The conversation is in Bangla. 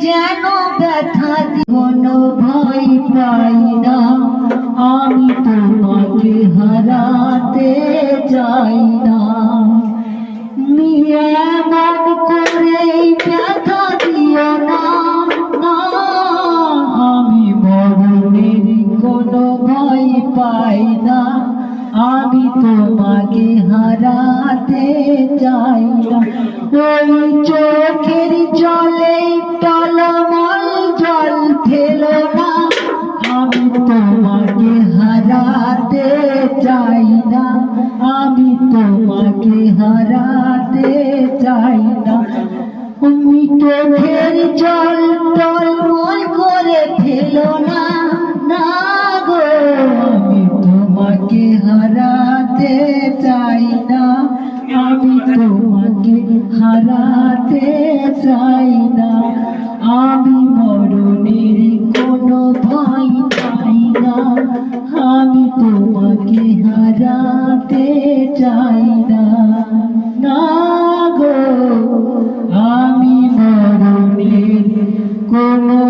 যেন ব্যথা কোনো ভয় পাই না, আমি তোমাকে হারাতে চাই না। এমন করে ব্যথা দিও না, না, আমি মরণের কোনো ভয় পাই না, আমি তোমাকে হারাতে চাই না। ওই চোখের জলে টলমল জল ফেলো না, আমি তোমাকে হারাতে চাই না, আমি তোমাকে হারাতে চাই না। তুমি চোখের জল টলমল করে ফেলো না, না গো, আমি তোমাকে হারাতে চাই না, আমি তোমাকে হারাতে চাই না। আমি মরণের কোনো ভয় পাই না, আমি তোমাকে হারাতে চাই না, না গো, আমি মরণের কোনো